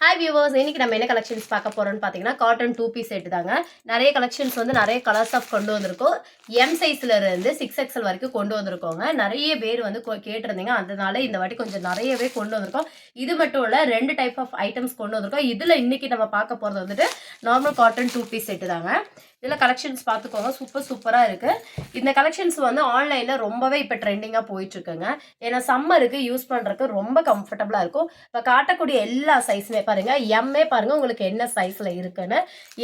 Hi viewers, இன்னைக்கு நம்ம என்ன கலெக்ஷன்ஸ் பார்க்க போறோம்னு பார்த்தீங்கன்னா காட்டன் 2 பீஸ் செட் தாங்க. நிறைய கலெக்ஷன்ஸ் வந்து நிறைய கலர்ஸ் ஆஃப் கொண்டு வந்திருக்கோம். எம் சைஸ்ல இருந்து 6XL வரைக்கும் கொண்டு வந்திருக்கோங்க. நிறைய பேர் வந்து கேட்டிருந்தீங்க, அதனால இந்த வாட்டி கொஞ்சம் நிறையவே கொண்டு வந்திருக்கோம். இது மட்டும் இல்ல, 2 டைப் ஆஃப் ஐட்டம்ஸ் கொண்டு வந்திருக்கோம். இதுல இன்னைக்கு நம்ம பார்க்க போறது வந்துட்டு நார்மல் காட்டன் 2 பீஸ் செட் தாங்க. இதில் கலெக்ஷன்ஸ் பார்த்துக்கோங்க, சூப்பராக இருக்குது. இந்த கலெக்ஷன்ஸ் வந்து ஆன்லைனில் ரொம்பவே இப்போ ட்ரெண்டிங்காக போயிட்டுருக்குங்க. ஏன்னா சம்மருக்கு யூஸ் பண்ணுறதுக்கு ரொம்ப கம்ஃபர்டபுளாக இருக்கும். இப்போ காட்டக்கூடிய எல்லா சைஸுமே பாருங்கள், எம்ஏ பாருங்கள் உங்களுக்கு என்ன சைஸில் இருக்குன்னு.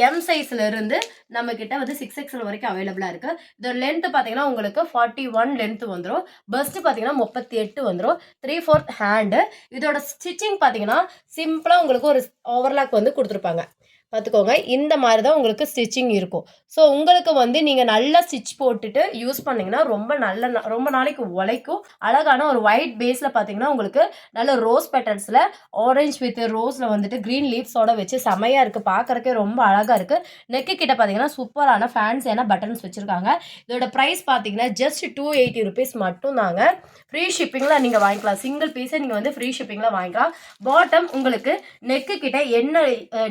எம் சைஸில் இருந்து நம்மக்கிட்ட வந்து 6XL வரைக்கும் அவைலபிளாக இருக்குது. இதோட லென்த்து பார்த்தீங்கன்னா உங்களுக்கு 41 லென்த்து வந்துடும். பஸ்ட்டு பார்த்தீங்கன்னா 38 வந்துடும். 3/4 ஹேண்டு. இதோட ஸ்டிச்சிங் பார்த்தீங்கன்னா சிம்பிளாக உங்களுக்கு ஒரு ஓவர்லாக் வந்து கொடுத்துருப்பாங்க. பார்த்துக்கோங்க, இந்த மாதிரி தான் உங்களுக்கு ஸ்டிச்சிங் இருக்கும். ஸோ உங்களுக்கு வந்து நீங்கள் நல்லா ஸ்டிச் போட்டுட்டு யூஸ் பண்ணிங்கன்னா ரொம்ப நாளைக்கு உழைக்கும். அழகான ஒரு ஒயிட் பேஸில் பார்த்தீங்கன்னா உங்களுக்கு நல்ல ரோஸ் பேட்டர்ன்ஸில் ஆரஞ்ச் வித் ரோஸில் வந்துட்டு க்ரீன் லீவ்ஸோட வச்சு செமையாக இருக்குது. பார்க்குறக்கே ரொம்ப அழகாக இருக்குது. நெக்கு கிட்ட பார்த்தீங்கன்னா சூப்பரான ஃபேன்ஸியான பட்டன்ஸ் வச்சுருக்காங்க. இதோட ப்ரைஸ் பார்த்தீங்கன்னா ஜஸ்ட் 280 ருபீஸ் மட்டும் தாங்க. ஃப்ரீ ஷிப்பிங்கில் நீங்கள் வாங்கிக்கலாம். சிங்கிள் பீஸை நீங்கள் வந்து ஃப்ரீ ஷிப்பிங்கில் வாங்கிக்கலாம். பாட்டம் உங்களுக்கு நெக்கு கிட்ட என்ன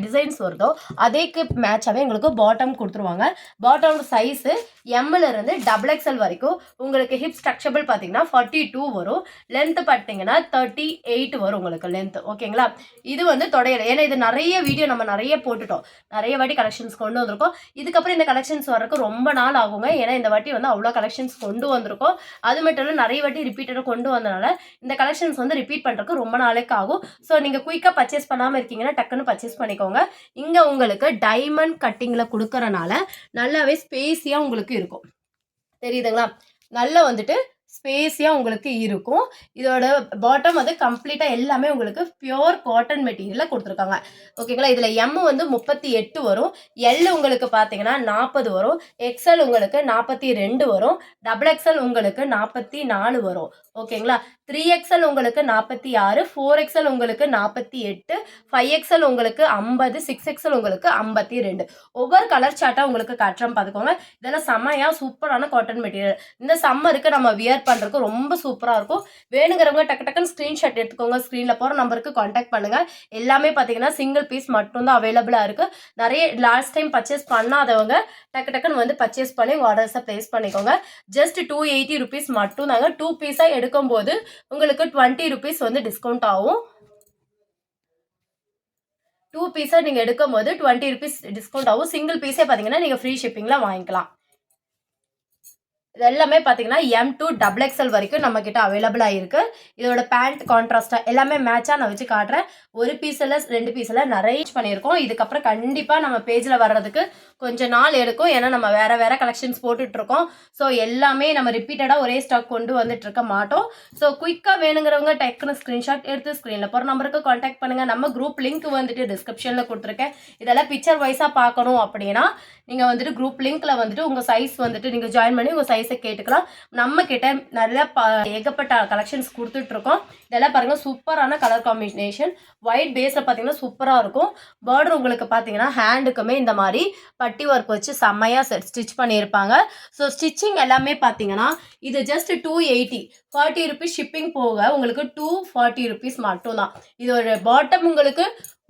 டிசைன்ஸ் வருதோ அதேக்கு மேட்சாகவே உங்களுக்கு பாட்டம் கொடுத்துருவாங்க. பாட்டம் சைஸு எம்மில் இருந்து XXL வரைக்கும். உங்களுக்கு ஹிப் ஸ்ட்ரக்சபிள் பார்த்தீங்கன்னா 42 வரும். லென்த்து பார்த்தீங்கன்னா 38 வரும் உங்களுக்கு லென்த்து. ஓகேங்களா? இது வந்து தொடையில, ஏன்னா இது நிறைய வீடியோ நம்ம நிறைய போட்டுட்டோம், நிறைய வாட்டி கலெக்ஷன்ஸ் கொண்டு வந்திருக்கோம். இதுக்கப்புறம் இந்த கலெக்ஷன்ஸ் வர்றதுக்கு ரொம்ப நாள் ஆகுங்க. ஏன்னா இந்த வாட்டி வந்து அவ்வளோ கலெக்ஷன்ஸ் கொண்டு வந்திருக்கோம். அது மட்டும் இல்லை, நிறைய வாட்டி ரிப்பீட்டடாக கொண்டு வந்தனால இந்த கலெக்ஷன்ஸ் வந்து ரிப்பீட் பண்ணுறதுக்கு ரொம்ப நாளைக்கு ஆகும். ஸோ நீங்கள் குயிக்காக பர்ச்சேஸ் பண்ணாமல் இருக்கீங்கன்னா டக்குன்னு பர்ச்சேஸ் பண்ணிக்கோங்க. இங்கே உங்களுக்கு டைமண்ட் கட்டிங்கில் கொடுக்கறனால நல்லாவே ஸ்பேஸியாக உங்களுக்கு இருக்கும். தெரியுதுங்களா? நல்லா வந்துட்டு ஸ்பேஸியாக உங்களுக்கு இருக்கும். இதோட பாட்டம் வந்து கம்ப்ளீட்டாக எல்லாமே உங்களுக்கு பியோர் காட்டன் மெட்டீரியலில் கொடுத்துருக்காங்க. ஓகேங்களா? இதில் எம் வந்து 38 வரும். எல் உங்களுக்கு பார்த்தீங்கன்னா 40 வரும். எக்ஸ்எல் உங்களுக்கு 42 வரும். XXL உங்களுக்கு 44 வரும். ஓகேங்களா? 3XL உங்களுக்கு 46, 4XL உங்களுக்கு 48, 5XL உங்களுக்கு 50, 6XL உங்களுக்கு 52. ஒவ்வொரு கலர் சார்ட்டாக உங்களுக்கு காட்டுறோம், பார்த்துக்கோங்க. இதெல்லாம் செம்மையாக சூப்பரான காட்டன் மெட்டீரியல். இந்த சம்மருக்கு நம்ம வியர் பண்ணுறதுக்கு ரொம்ப சூப்பராக இருக்கும். வேணுங்கிறவங்க டக்குன்னு ஸ்க்ரீன்ஷாட் எடுத்துக்கோங்க. ஸ்க்ரீனில் போகிற நம்பருக்கு காண்டாக்ட் பண்ணுங்கள். எல்லாமே பார்த்தீங்கன்னா சிங்கிள் பீஸ் மட்டும்தான் அவைலபிளாக இருக்குது. நிறைய லாஸ்ட் டைம் பர்ச்சேஸ் பண்ணாதவங்க டக்குன்னு வந்து பர்ச்சேஸ் பண்ணி ஆர்டர்ஸை ப்ளேஸ் பண்ணிக்கோங்க. ஜஸ்ட் 280 ருபீஸ் மட்டும் தாங்க. 2 பீஸாக எடுக்கும்போது உங்களுக்கு 20 ருபீஸ் வந்து டிஸ்கவுண்ட் ஆகும். 2 பீஸாக நீங்கள் எடுக்கும்போது 20 ருபீஸ் டிஸ்கவுண்ட் ஆகும். சிங்கிள் பீஸே பார்த்தீங்கன்னா நீங்கள் ஃப்ரீ ஷிப்பிங்கில் வாங்கிக்கலாம். இது எல்லாமே பார்த்தீங்கன்னா M2 XXL வரைக்கும் நம்ம கிட்ட அவைலபிளாக இருக்குது. இதோட பேண்ட் கான்ட்ராஸ்டாக எல்லாமே மேட்சாக நான் வச்சு காட்டுறேன். ஒரு பீஸில் 2 பீஸில் நிறைய பண்ணியிருக்கோம். இதுக்கப்புறம் கண்டிப்பாக நம்ம பேஜில் வர்றதுக்கு கொஞ்சம் நாள் எடுக்கும். ஏன்னா நம்ம வேறு கலெக்ஷன்ஸ் போட்டுட்ருக்கோம். ஸோ எல்லாமே நம்ம ரிப்பீட்டடாக ஒரே ஸ்டாக் கொண்டு வந்துட்டு இருக்க மாட்டோம். ஸோ குயிக்காக வேணுங்கிறவங்க டக்குன்னு ஸ்க்ரீன்ஷாட் எடுத்து ஸ்க்ரீனில் போகிற நம்பருக்கு காண்டாக்ட் பண்ணுங்கள். நம்ம குரூப் லிங்க் வந்துட்டு டிஸ்கிரிப்ஷனில் கொடுத்துருக்கேன். இதெல்லாம் பிக்சர் வைஸாக பார்க்கணும் அப்படின்னா நீங்கள் வந்துட்டு குரூப் லிங்க்கில் வந்துட்டு உங்கள் சைஸ் வந்துட்டு நீங்கள் ஜாயின் பண்ணி உங்கள் சைஸை கேட்டுக்கலாம். நம்ம கிட்ட நிறைய ஏகப்பட்ட கலெக்ஷன்ஸ் கொடுத்துட்ருக்கோம். இதெல்லாம் பாருங்கள், சூப்பரான கலர் காம்பினேஷன். ஒயிட் பேஸில் பார்த்தீங்கன்னா சூப்பராக இருக்கும். பார்டர் உங்களுக்கு பார்த்தீங்கன்னா ஹேண்டுக்குமே இந்த மாதிரி பட்டி ஒர்க் வச்சு செம்மையாக ஸ்டிச் பண்ணியிருப்பாங்க. ஸோ ஸ்டிச்சிங் எல்லாமே பார்த்தீங்கன்னா இது ஜஸ்ட் 280, 40 ருபீஸ் ஷிப்பிங் போக உங்களுக்கு 240 ருபீஸ் மட்டும்தான். இதோட பாட்டம் உங்களுக்கு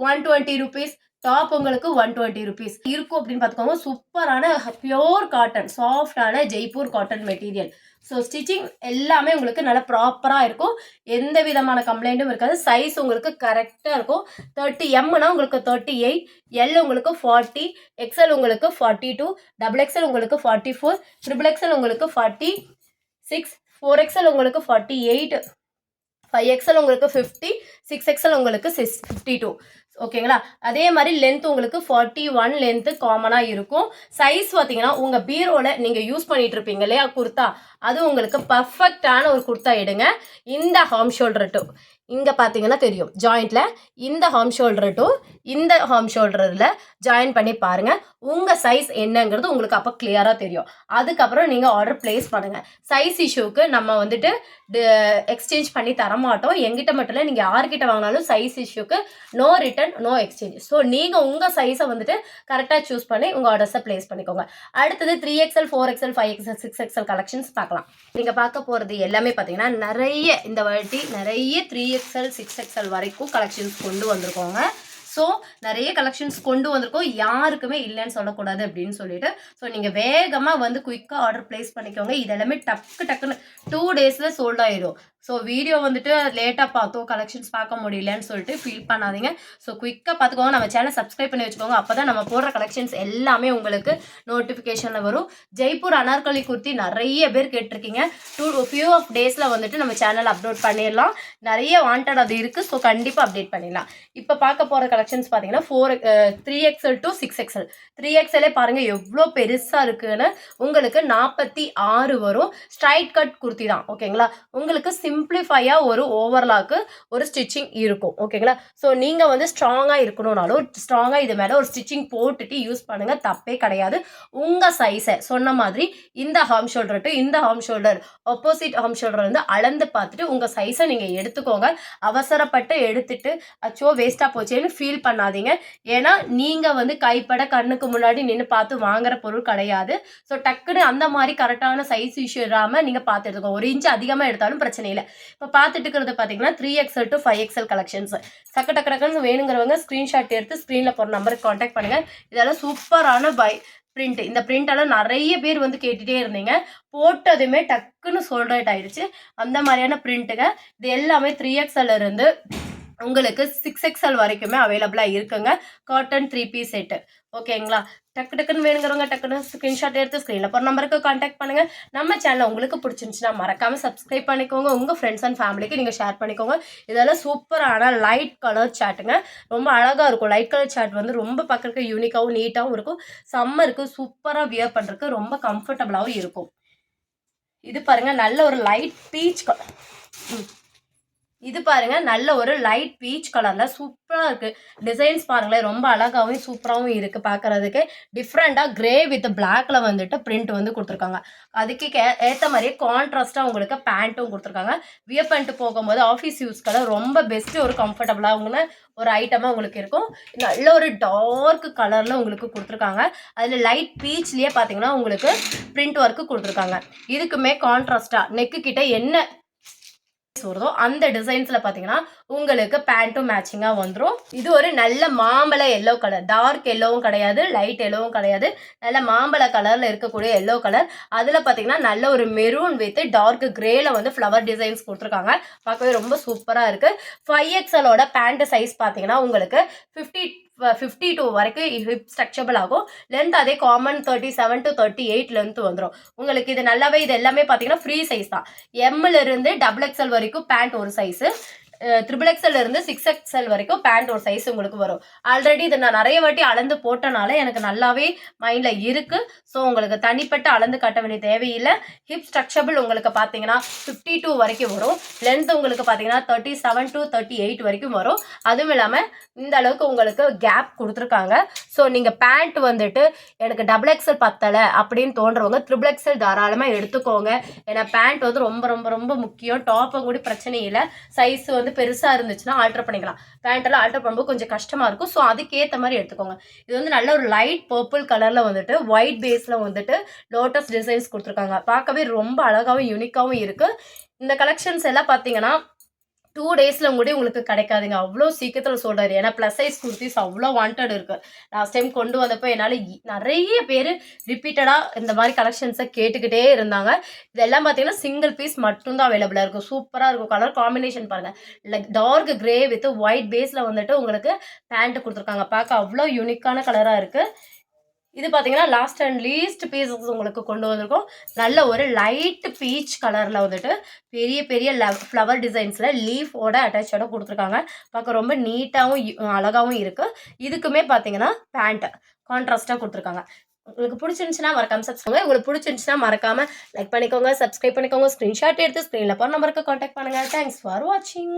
120 ருபீஸ், டாப் உங்களுக்கு 120 ருபீஸ் இருக்கும் அப்படின்னு பார்த்துக்கோங்க. சூப்பரான பியோர் காட்டன், சாஃப்டான Jaipur cotton material. So stitching எல்லாமே உங்களுக்கு நல்லா ப்ராப்பராக இருக்கும். எந்த விதமான கம்ப்ளைண்ட்டும் இருக்காது. சைஸ் உங்களுக்கு கரெக்டாக இருக்கும். 30 எம்னா உங்களுக்கு 38, எல் உங்களுக்கு 40, எக்ஸ்எல் உங்களுக்கு 42, XXL உங்களுக்கு 44, XXL உங்களுக்கு 46, 4XL உங்களுக்கு 48, 5XL உங்களுக்கு 50, 6XL உங்களுக்கு 52. ஓகேங்களா? அதே மாதிரி லென்த் உங்களுக்கு 41 லென்த்து காமனாக இருக்கும். சைஸ் பார்த்தீங்கன்னா உங்கள் பீரோவில் நீங்கள் யூஸ் பண்ணிட்டு இருப்பீங்க இல்லையா குர்த்தா, அது உங்களுக்கு பர்ஃபெக்டான ஒரு குர்த்தா எடுங்க. இந்த ஹார்ம் ஷோல்டர் டு இங்கே பார்த்தீங்கன்னா தெரியும் ஜாயிண்டில், இந்த ஹார்ம் ஷோல்டர் டு இந்த ஹார்ம் ஷோல்டரில் ஜாயின் பண்ணி பாருங்கள். உங்கள் சைஸ் என்னங்கிறது உங்களுக்கு அப்போ கிளியராக தெரியும். அதுக்கப்புறம் நீங்கள் ஆர்டர் ப்ளேஸ் பண்ணுங்கள். சைஸ் இஷ்யூக்கு நம்ம வந்துட்டு எக்ஸ்சேஞ்ச் பண்ணி தரமாட்டோம். எங்கிட்ட மட்டும் இல்லை, நீங்கள் யார்கிட்ட வாங்கினாலும் சைஸ் இஷ்யூக்கு no return, no exchange. So நீங்கள் உங்கள் சைஸை வந்துட்டு கரெக்டாக சூஸ் பண்ணி உங்கள் ஆர்டர்ஸை ப்ளேஸ் பண்ணிக்கோங்க. அடுத்தது 3XL, 4XL, 5XL, 6XL collections பார்க்கலாம். நீங்கள் பார்க்க போகிறது எல்லாமே பார்த்தீங்கன்னா நிறைய இந்த வாட்டி நிறைய 3XL, 6XL வரைக்கும் கலெக்ஷன்ஸ் கொண்டு வந்திருக்கோங்க. ஸோ நிறைய கலெக்ஷன்ஸ் கொண்டு வந்திருக்கோம், யாருக்குமே இல்லைன்னு சொல்லக்கூடாது அப்படின்னு சொல்லிட்டு. ஸோ நீங்கள் வேகமாக வந்து குயிக்காக ஆர்டர் ப்ளேஸ் பண்ணிக்கோங்க. இது எல்லாமே டக்குன்னு 2 டேஸில் சோல்ட் ஆயிடும். ஸோ வீடியோ வந்துட்டு லேட்டாக பார்த்தோம், கலெக்ஷன்ஸ் பார்க்க முடியலன்னு சொல்லிட்டு ஃபீல் பண்ணாதீங்க. ஸோ குயிக்காக பார்த்துக்கோங்க. நம்ம சேனல் சப்ஸ்கிரைப் பண்ணி வச்சுக்கோங்க. அப்போ தான் நம்ம போடுற கலெக்ஷன்ஸ் எல்லாமே உங்களுக்கு நோட்டிஃபிகேஷனில் வரும். ஜெய்ப்பூர் அனார்கலி குர்த்தி நிறைய பேர் கேட்டிருக்கீங்க. ஃபியூ ஆஃப் டேஸில் வந்துட்டு நம்ம சேனல் அப்லோட் பண்ணிடலாம். நிறைய வாண்டட் அது இருக்குது. ஸோ கண்டிப்பாக அப்டேட் பண்ணிடலாம். இப்போ பார்க்க போகிற கலெக்ஷன்ஸ் பார்த்தீங்கன்னா 3XL to 6XL. 3XL பாருங்கள் எவ்வளோ பெருசாக இருக்குன்னு. உங்களுக்கு 46 வரும். ஸ்ட்ரைட் கட் குர்த்தி தான். ஓகேங்களா? உங்களுக்கு சிம்பிளிஃபையாக ஒரு ஓவர்லாக்கு ஒரு ஸ்டிச்சிங் இருக்கும். ஓகேங்களா? ஸோ நீங்கள் வந்து ஸ்ட்ராங்காக இருக்கணும்னாலும் ஸ்ட்ராங்காக இது மேலே ஒரு ஸ்டிச்சிங் போட்டுட்டு யூஸ் பண்ணுங்கள், தப்பே கிடையாது. உங்கள் சைஸை சொன்ன மாதிரி இந்த ஹார்ம் ஷோல்டர் டு இந்த harm shoulder, opposite harm shoulder வந்து அளந்து பார்த்துட்டு உங்கள் சைஸை நீங்கள் எடுத்துக்கோங்க. அவசரப்பட்டு எடுத்துட்டு அச்சோ வேஸ்ட்டாக போச்சேன்னு ஃபீல் பண்ணாதீங்க. ஏன்னா நீங்கள் வந்து கைப்பட கண்ணுக்கு முன்னாடி நின்று பார்த்து வாங்குற பொருள் கிடையாது. ஸோ டக்குன்னு அந்த மாதிரி கரெக்டான சைஸ் இஷ்யூ இல்லாமல் நீங்கள் பார்த்து எடுத்துக்கோங்க. 1 இன்ச் அதிகமாக எடுத்தாலும் பிரச்சனை இல்லை. இப்போ பார்த்துட்டு இருக்கிறது பார்த்தீங்கன்னா 3XL to 5XL கலெக்ஷன்ஸ். டக்குன்னு வேணுங்கிறவங்க ஸ்க்ரீன்ஷாட் எடுத்து ஸ்க்ரீனில் போகிற நம்பருக்கு காண்டாக்ட் பண்ணுங்கள். இதெல்லாம் சூப்பரான பிரிண்ட். இந்த பிரிண்டெல்லாம் நிறைய பேர் வந்து கேட்டுகிட்டே இருந்தீங்க. போட்டதுமே டக்குன்னு சோல்ட் அவுட் ஆயிடுச்சு. அந்த மாதிரியான பிரிண்ட்டுங்க. இது எல்லாமே 3XL இருந்து உங்களுக்கு 6XL வரைக்குமே அவைலபிளாக இருக்குங்க. Cotton 3 piece set. ஓகேங்களா? டக்குன்னு வேணுங்கிறவங்க டக்குன்னு ஸ்க்ரீன்ஷாட் எடுத்து ஸ்க்ரீனில் போகிற நம்பருக்கு காண்டாக்ட் பண்ணுங்கள். நம்ம சேனல் உங்களுக்கு பிடிச்சிருந்துச்சுன்னா மறக்காமல் சப்ஸ்கிரைப் பண்ணிக்கோங்க. உங்கள் ஃப்ரெண்ட்ஸ் அண்ட் ஃபேமிலிக்கு நீங்கள் ஷேர் பண்ணிக்கோங்க. இதெல்லாம் சூப்பரான லைட் கலர் சாட்டுங்க. ரொம்ப அழகாக இருக்கும். லைட் கலர் சாட் வந்து ரொம்ப பார்க்குறதுக்கு யூனிக்காகவும் நீட்டாகவும் இருக்கும். சம்மருக்கு சூப்பராக வியர் பண்ணுறதுக்கு ரொம்ப கம்ஃபர்டபுளாகவும் இருக்கும். இது பாருங்கள் நல்ல ஒரு லைட் பீச் கலர். இது பாருங்க நல்ல ஒரு லைட் பீச் கலர்ல சூப்பராக இருக்கு. டிசைன்ஸ் பாருங்களேன் ரொம்ப அழகாகவும் சூப்பராகவும் இருக்கு. பார்க்கறதுக்கு டிஃப்ரெண்டாக கிரே வித் பிளாக்ல வந்துட்டு பிரிண்ட் வந்து கொடுத்துருக்காங்க. அதுக்கு ஏற்ற மாதிரியே கான்ட்ராஸ்டாக உங்களுக்கு பேண்ட்டும் கொடுத்துருக்காங்க. வியர் பண்ணிட்டு போகும்போது ஆஃபீஸ் யூஸ்க்கெல்லாம் ரொம்ப பெஸ்ட் ஒரு கம்ஃபர்டபுளாக ஒரு ஐட்டமாக உங்களுக்கு இருக்கும். நல்ல ஒரு டார்க் கலரில் உங்களுக்கு கொடுத்துருக்காங்க. அதில் லைட் பீச்லேயே பார்த்தீங்கன்னா உங்களுக்கு பிரிண்ட் ஒர்க்கு கொடுத்துருக்காங்க. இதுக்குமே கான்ட்ராஸ்டாக நெக்கு கிட்ட என்ன வருதோ அந்த டிசைன்ஸ்ல பாத்தீங்கன்னா உங்களுக்கு பேண்ட்டும் மேட்சிங்கா வந்துடும். இது ஒரு நல்ல மாம்பழ எல்லோ கலர். டார்க் எல்லோவும் கிடையாது, லைட் எல்லோவும் கிடையாது. நல்ல மாம்பழ கலர்ல இருக்கக்கூடிய எல்லோ கலர். அதுல பாத்தீங்கன்னா நல்ல ஒரு மெரூன் வித் டார்க் கிரேல வந்து ஃப்ளவர் டிசைன்ஸ் கொடுத்துருக்காங்க. பார்க்கவே ரொம்ப சூப்பரா இருக்கு. 5XLோட பேண்ட் சைஸ் பாத்தீங்கன்னா உங்களுக்கு 52 வரைக்கும் ஹிப் ஸ்ட்ரக்சபிள் ஆகும். லென்த் அதே காமன் 37 to 38 லென்த் வந்துடும். உங்களுக்கு இது நல்லாவே இது எல்லாமே பார்த்தீங்கன்னா ஃப்ரீ சைஸ் தான். எம்ல இருந்து XXL வரைக்கும் பேண்ட் ஒரு சைஸு, XXL இருந்து 6XL வரைக்கும் பேண்ட் ஒரு சைஸ் உங்களுக்கு வரும். ஆல்ரெடி இதை நான் நிறைய வாட்டி அளந்து போட்டனால எனக்கு நல்லாவே மைண்டில் இருக்கு. ஸோ உங்களுக்கு தனிப்பட்ட அளந்து கட்ட வேண்டிய தேவையில்லை. ஹிப் ஸ்ட்ரக்சபிள் உங்களுக்கு பார்த்தீங்கன்னா 52 வரைக்கும் வரும். லென்த் உங்களுக்கு பார்த்தீங்கன்னா 37 to 38 வரைக்கும் வரும். அதுவும் இல்லாமல் இந்த அளவுக்கு உங்களுக்கு கேப் கொடுத்துருக்காங்க. ஸோ நீங்கள் பேண்ட் வந்துட்டு எனக்கு XXL பத்தலை அப்படின்னு தோன்றவங்க XXL தாராளமாக எடுத்துக்கோங்க. ஏன்னா பேண்ட் வந்து ரொம்ப ரொம்ப ரொம்ப முக்கியம். டாப்பை கூட பிரச்சனை இல்லை. சைஸ் வந்து பெருசாக இருந்துச்சுன்னா ஆல்டர் பண்ணிக்கலாம். பேண்டெல்லாம் ஆல்டர் பண்ணும்போது கொஞ்சம் கஷ்டமாக இருக்கும். ஸோ அதுக்கேற்ற மாதிரி எடுத்துக்கோங்க. இது வந்து நல்ல ஒரு லைட் பர்பிள் கலரில் வந்துட்டு ஒயிட் பேஸில் வந்துட்டு லோட்டஸ் டிசைன்ஸ் கொடுத்துருக்காங்க. பார்க்கவே ரொம்ப அழகாகவும் யூனிக்காகவும் இருக்குது. இந்த கலெக்ஷன்ஸ் எல்லாம் பார்த்தீங்கன்னா 2 டேஸில் கூட உங்களுக்கு கிடைக்காதுங்க. அவ்வளோ சீக்கிரத்தில் சொல்கிறாரு. ஏன்னா ப்ளஸ் சைஸ் குர்த்திஸ் அவ்வளோ வாண்டட் இருக்குது. லாஸ்ட் டைம் கொண்டு வந்தப்போ என்னால் நிறைய பேர் ரிப்பீட்டடாக இந்த மாதிரி கலெக்ஷன்ஸை கேட்டுக்கிட்டே இருந்தாங்க. இதெல்லாம் பார்த்தீங்கன்னா சிங்கிள் பீஸ் மட்டும்தான் அவைலபிளாக இருக்கும். சூப்பராக இருக்கும். கலர் காம்பினேஷன் பாருங்கள். Like dark grey with white பேஸில் வந்துட்டு உங்களுக்கு பேண்ட் கொடுத்துருக்காங்க. பார்க்க அவ்வளோ யூனிக்கான கலராக இருக்குது. இது பார்த்தீங்கன்னா லாஸ்ட் அண்ட் லீஸ்ட் பீசஸ் உங்களுக்கு கொண்டு வந்திருக்கோம். நல்ல ஒரு லைட் பீச் கலரில் வந்துட்டு பெரிய பெரிய ஃப்ளவர் டிசைன்ஸில் லீஃபோட அட்டாச்சோட கொடுத்துருக்காங்க. பார்க்க ரொம்ப நீட்டாகவும் அழகாகவும் இருக்குது. இதுக்குமே பார்த்தீங்கன்னா பேண்ட் கான்ட்ராஸ்டாக கொடுத்துருக்காங்க. உங்களுக்கு பிடிச்சிருந்துச்சுன்னா மறக்காம சப்ஸ்கிரைப். உங்களுக்கு பிடிச்சிருந்துச்சுன்னா மறக்காம லைக் பண்ணிக்கோங்க, சப்ஸ்கிரைப் பண்ணிக்கோங்க. ஸ்க்ரீன்ஷாட் எடுத்து ஸ்க்ரீனில் போகிற நம்பருக்கு காண்டாக்ட் பண்ணுங்கள். தேங்க்ஸ் ஃபார் வாட்சிங்.